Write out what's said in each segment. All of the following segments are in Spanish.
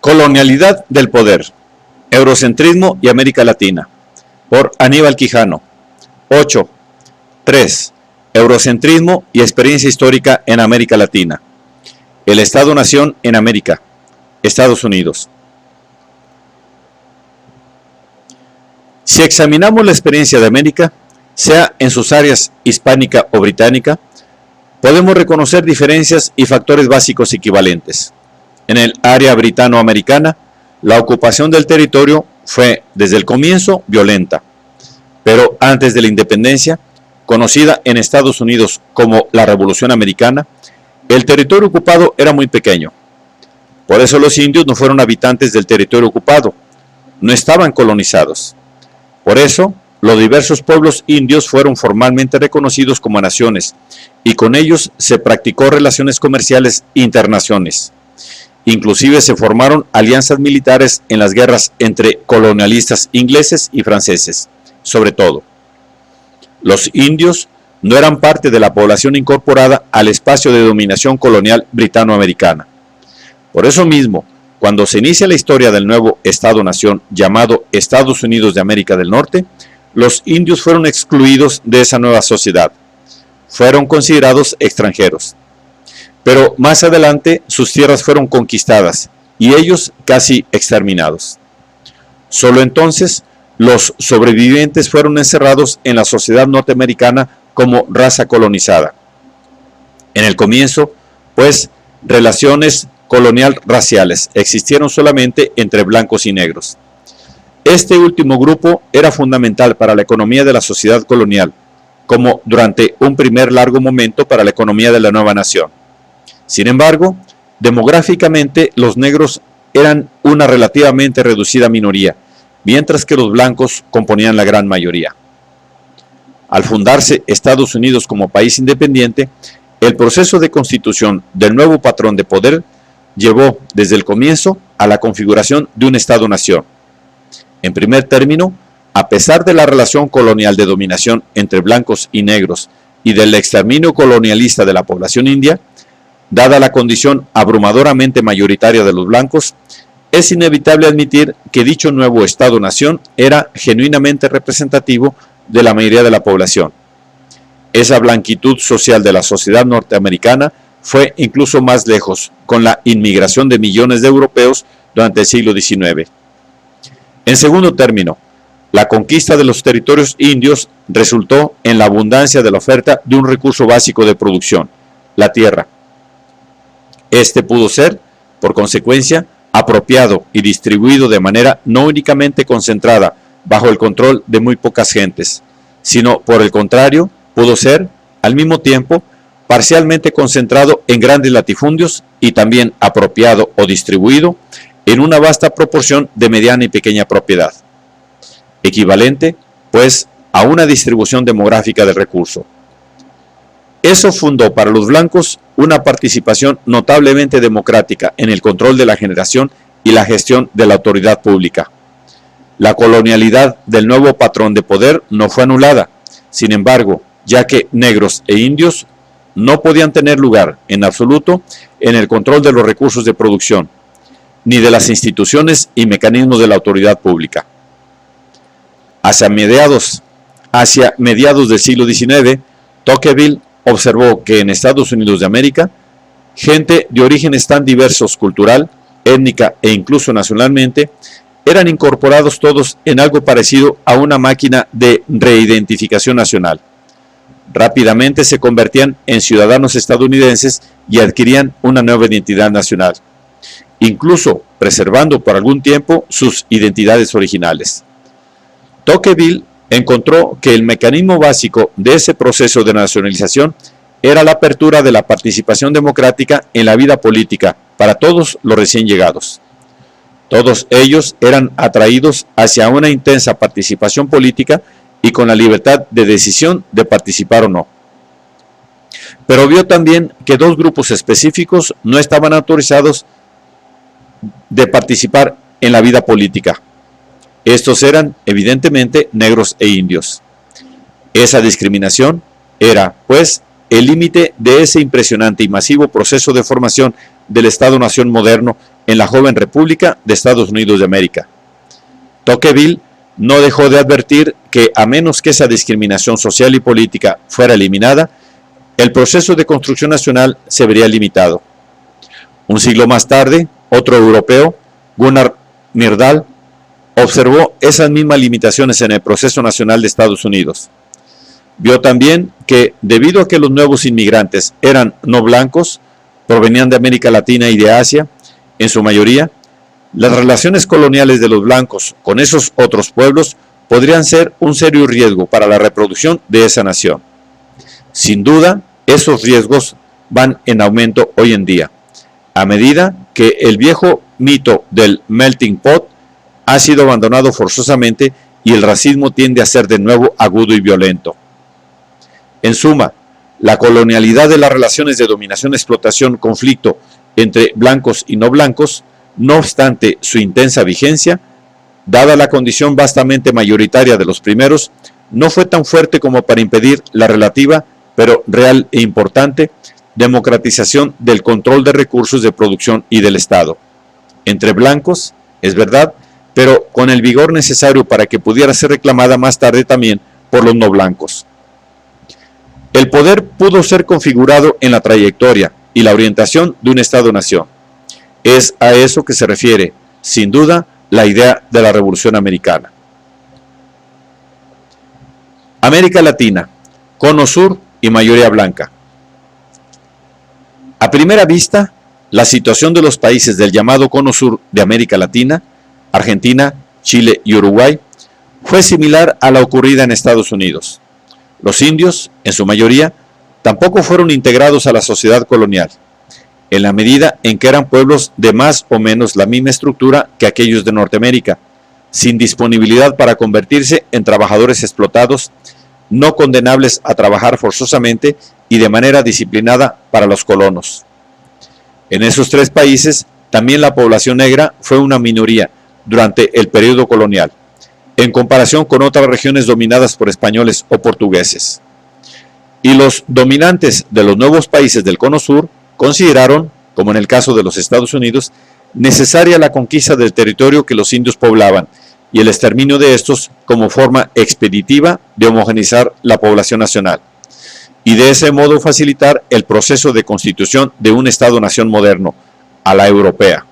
Colonialidad del poder, Eurocentrismo y América Latina, por Aníbal Quijano. 8. 3. Eurocentrismo y experiencia histórica en América Latina. El Estado-Nación en América, Estados Unidos. Si examinamos la experiencia de América, sea en sus áreas hispánica o británica, podemos reconocer diferencias y factores básicos equivalentes. En el área britano-americana, la ocupación del territorio fue desde el comienzo violenta, pero antes de la independencia, conocida en Estados Unidos como la Revolución Americana, el territorio ocupado era muy pequeño. Por eso los indios no fueron habitantes del territorio ocupado, no estaban colonizados. Por eso, los diversos pueblos indios fueron formalmente reconocidos como naciones, y con ellos se practicó relaciones comerciales internacionales. Inclusive se formaron alianzas militares en las guerras entre colonialistas ingleses y franceses, sobre todo. Los indios no eran parte de la población incorporada al espacio de dominación colonial britano-americana. Por eso mismo, cuando se inicia la historia del nuevo Estado-Nación llamado Estados Unidos de América del Norte, los indios fueron excluidos de esa nueva sociedad. Fueron considerados extranjeros. Pero más adelante sus tierras fueron conquistadas y ellos casi exterminados. Solo entonces los sobrevivientes fueron encerrados en la sociedad norteamericana como raza colonizada. En el comienzo, pues, relaciones colonial raciales existieron solamente entre blancos y negros. Este último grupo era fundamental para la economía de la sociedad colonial, como durante un primer largo momento para la economía de la nueva nación. Sin embargo, demográficamente los negros eran una relativamente reducida minoría, mientras que los blancos componían la gran mayoría. Al fundarse Estados Unidos como país independiente, el proceso de constitución del nuevo patrón de poder llevó desde el comienzo a la configuración de un Estado-Nación. En primer término, a pesar de la relación colonial de dominación entre blancos y negros y del exterminio colonialista de la población india, dada la condición abrumadoramente mayoritaria de los blancos, es inevitable admitir que dicho nuevo Estado-Nación era genuinamente representativo de la mayoría de la población. Esa blanquitud social de la sociedad norteamericana fue incluso más lejos con la inmigración de millones de europeos durante el siglo XIX. En segundo término, la conquista de los territorios indios resultó en la abundancia de la oferta de un recurso básico de producción, la tierra. Este pudo ser, por consecuencia, apropiado y distribuido de manera no únicamente concentrada bajo el control de muy pocas gentes, sino por el contrario, pudo ser, al mismo tiempo, parcialmente concentrado en grandes latifundios y también apropiado o distribuido en una vasta proporción de mediana y pequeña propiedad, equivalente, pues, a una distribución demográfica del recurso. Eso fundó para los blancos una participación notablemente democrática en el control de la generación y la gestión de la autoridad pública. La colonialidad del nuevo patrón de poder no fue anulada, sin embargo, ya que negros e indios no podían tener lugar en absoluto en el control de los recursos de producción, ni de las instituciones y mecanismos de la autoridad pública. Hacia mediados del siglo XIX, Tocqueville observó que en Estados Unidos de América, gente de orígenes tan diversos cultural, étnica e incluso nacionalmente, eran incorporados todos en algo parecido a una máquina de reidentificación nacional. Rápidamente se convertían en ciudadanos estadounidenses y adquirían una nueva identidad nacional, incluso preservando por algún tiempo sus identidades originales. Tocqueville encontró que el mecanismo básico de ese proceso de nacionalización era la apertura de la participación democrática en la vida política para todos los recién llegados. Todos ellos eran atraídos hacia una intensa participación política y con la libertad de decisión de participar o no. Pero vio también que dos grupos específicos no estaban autorizados de participar en la vida política. Estos eran, evidentemente, negros e indios. Esa discriminación era, pues, el límite de ese impresionante y masivo proceso de formación del Estado-Nación moderno en la joven República de Estados Unidos de América. Tocqueville no dejó de advertir que, a menos que esa discriminación social y política fuera eliminada, el proceso de construcción nacional se vería limitado. Un siglo más tarde, otro europeo, Gunnar Myrdal, observó esas mismas limitaciones en el proceso nacional de Estados Unidos. Vio también que, debido a que los nuevos inmigrantes eran no blancos, provenían de América Latina y de Asia, en su mayoría, las relaciones coloniales de los blancos con esos otros pueblos podrían ser un serio riesgo para la reproducción de esa nación. Sin duda, esos riesgos van en aumento hoy en día, a medida que el viejo mito del melting pot ha sido abandonado forzosamente y el racismo tiende a ser de nuevo agudo y violento. En suma, la colonialidad de las relaciones de dominación-explotación-conflicto entre blancos y no blancos, no obstante su intensa vigencia, dada la condición vastamente mayoritaria de los primeros, no fue tan fuerte como para impedir la relativa, pero real e importante, democratización del control de recursos de producción y del Estado. Entre blancos, es verdad, pero con el vigor necesario para que pudiera ser reclamada más tarde también por los no blancos. El poder pudo ser configurado en la trayectoria y la orientación de un Estado-nación. Es a eso que se refiere, sin duda, la idea de la Revolución Americana. América Latina, Cono Sur y mayoría blanca. A primera vista, la situación de los países del llamado Cono Sur de América Latina, Argentina, Chile y Uruguay, fue similar a la ocurrida en Estados Unidos. Los indios, en su mayoría, tampoco fueron integrados a la sociedad colonial, en la medida en que eran pueblos de más o menos la misma estructura que aquellos de Norteamérica, sin disponibilidad para convertirse en trabajadores explotados, no condenables a trabajar forzosamente y de manera disciplinada para los colonos. En esos tres países, también la población negra fue una minoría durante el periodo colonial, en comparación con otras regiones dominadas por españoles o portugueses. Y los dominantes de los nuevos países del Cono Sur consideraron, como en el caso de los Estados Unidos, necesaria la conquista del territorio que los indios poblaban y el exterminio de estos como forma expeditiva de homogeneizar la población nacional, y de ese modo facilitar el proceso de constitución de un Estado-nación moderno, a la europea.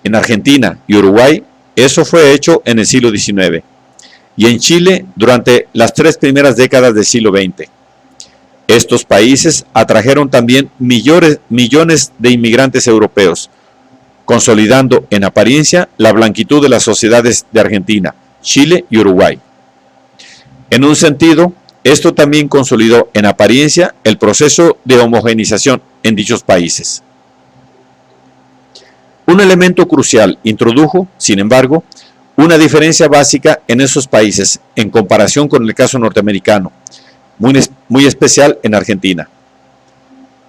En Argentina y Uruguay, eso fue hecho en el siglo XIX, y en Chile durante las 3 primeras décadas del siglo XX. Estos países atrajeron también millones de inmigrantes europeos, consolidando en apariencia la blanquitud de las sociedades de Argentina, Chile y Uruguay. En un sentido, esto también consolidó en apariencia el proceso de homogenización en dichos países. Un elemento crucial introdujo, sin embargo, una diferencia básica en esos países en comparación con el caso norteamericano, muy especial en Argentina.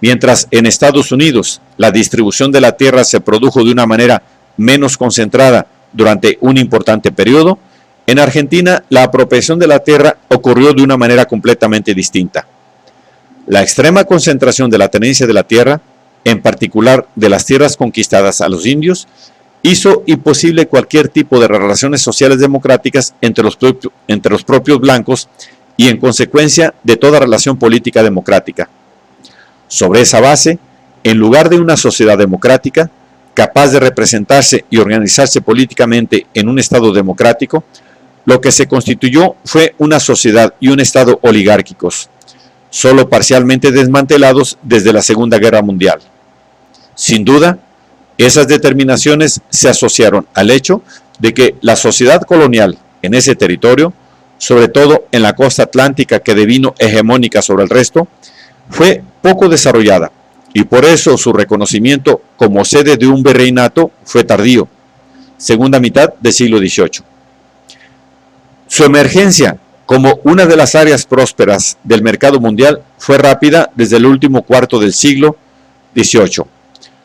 Mientras en Estados Unidos la distribución de la tierra se produjo de una manera menos concentrada durante un importante periodo, en Argentina la apropiación de la tierra ocurrió de una manera completamente distinta. La extrema concentración de la tenencia de la tierra, en particular de las tierras conquistadas a los indios, hizo imposible cualquier tipo de relaciones sociales democráticas entre los propios blancos y en consecuencia de toda relación política democrática. Sobre esa base, en lugar de una sociedad democrática, capaz de representarse y organizarse políticamente en un Estado democrático, lo que se constituyó fue una sociedad y un Estado oligárquicos, solo parcialmente desmantelados desde la Segunda Guerra Mundial. Sin duda, esas determinaciones se asociaron al hecho de que la sociedad colonial en ese territorio, sobre todo en la costa atlántica que devino hegemónica sobre el resto, fue poco desarrollada y por eso su reconocimiento como sede de un virreinato fue tardío, segunda mitad del siglo XVIII. Su emergencia como una de las áreas prósperas del mercado mundial fue rápida desde el último cuarto del siglo XVIII,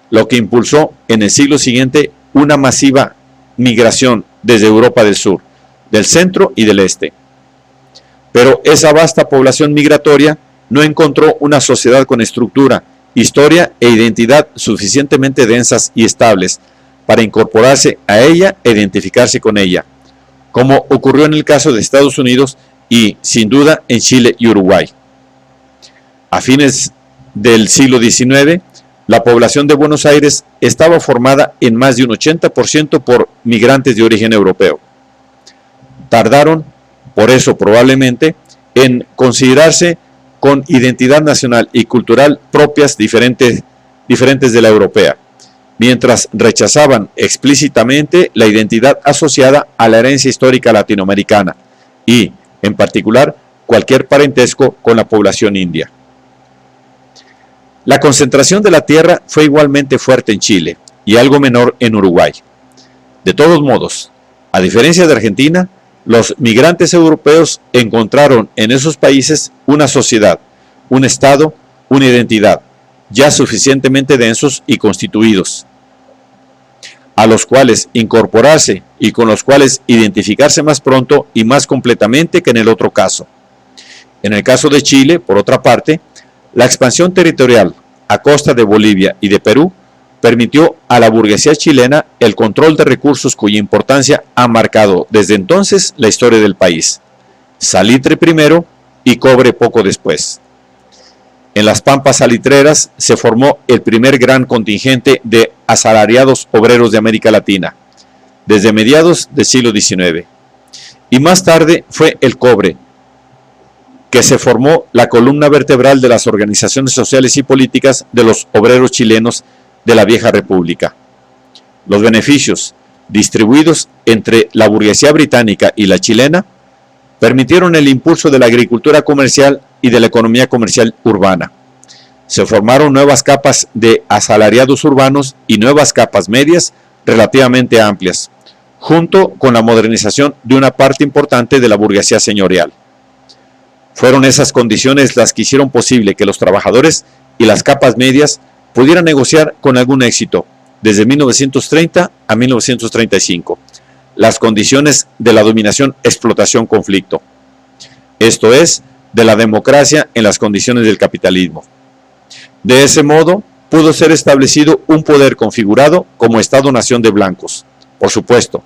lo que impulsó en el siglo siguiente una masiva migración desde Europa del Sur, del centro y del este. Pero esa vasta población migratoria no encontró una sociedad con estructura historia e identidad suficientemente densas y estables para incorporarse a ella e identificarse con ella, como ocurrió en el caso de Estados Unidos y, sin duda, en Chile y Uruguay. A fines del siglo XIX, la población de Buenos Aires estaba formada en más de un 80% por migrantes de origen europeo. Tardaron, por eso probablemente, en considerarse con identidad nacional y cultural propias diferentes de la europea, mientras rechazaban explícitamente la identidad asociada a la herencia histórica latinoamericana y, en particular, cualquier parentesco con la población india. La concentración de la tierra fue igualmente fuerte en Chile y algo menor en Uruguay. De todos modos, a diferencia de Argentina, los migrantes europeos encontraron en esos países una sociedad, un Estado, una identidad, ya suficientemente densos y constituidos, a los cuales incorporarse y con los cuales identificarse más pronto y más completamente que en el otro caso. En el caso de Chile, por otra parte, la expansión territorial a costa de Bolivia y de Perú permitió a la burguesía chilena el control de recursos cuya importancia ha marcado desde entonces la historia del país. Salitre primero y cobre poco después. En las pampas salitreras se formó el primer gran contingente de asalariados obreros de América Latina, desde mediados del siglo XIX. Y más tarde fue el cobre, que se formó la columna vertebral de las organizaciones sociales y políticas de los obreros chilenos de la vieja república. Los beneficios distribuidos entre la burguesía británica y la chilena permitieron el impulso de la agricultura comercial y de la economía comercial urbana. Se formaron nuevas capas de asalariados urbanos y nuevas capas medias relativamente amplias, junto con la modernización de una parte importante de la burguesía señorial. Fueron esas condiciones las que hicieron posible que los trabajadores y las capas medias pudieran negociar con algún éxito, desde 1930 a 1935, las condiciones de la dominación, explotación, conflicto. Esto es, de la democracia en las condiciones del capitalismo. De ese modo, pudo ser establecido un poder configurado como Estado-nación de blancos. Por supuesto,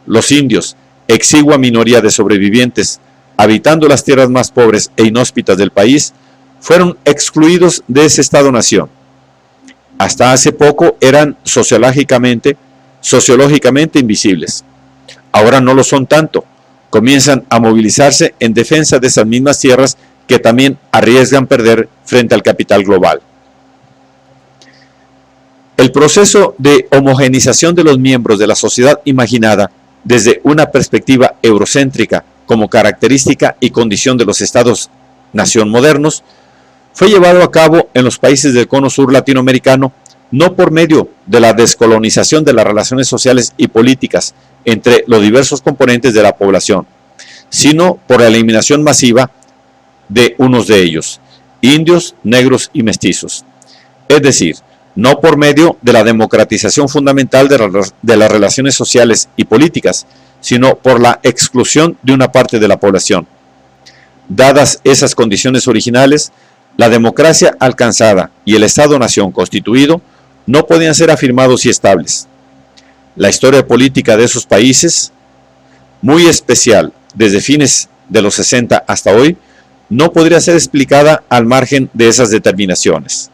los indios, exigua minoría de sobrevivientes, habitando las tierras más pobres e inhóspitas del país, fueron excluidos de ese Estado-nación. Hasta hace poco eran sociológicamente invisibles. Ahora no lo son tanto. Comienzan a movilizarse en defensa de esas mismas tierras que también arriesgan perder frente al capital global. El proceso de homogenización de los miembros de la sociedad imaginada desde una perspectiva eurocéntrica como característica y condición de los estados-nación modernos fue llevado a cabo en los países del cono sur latinoamericano no por medio de la descolonización de las relaciones sociales y políticas entre los diversos componentes de la población, sino por la eliminación masiva de unos de ellos, indios, negros y mestizos. Es decir, no por medio de la democratización fundamental de las relaciones sociales y políticas, sino por la exclusión de una parte de la población. Dadas esas condiciones originales, la democracia alcanzada y el Estado-nación constituido no podían ser afirmados y estables. La historia política de esos países, muy especial desde fines de los 60 hasta hoy, no podría ser explicada al margen de esas determinaciones.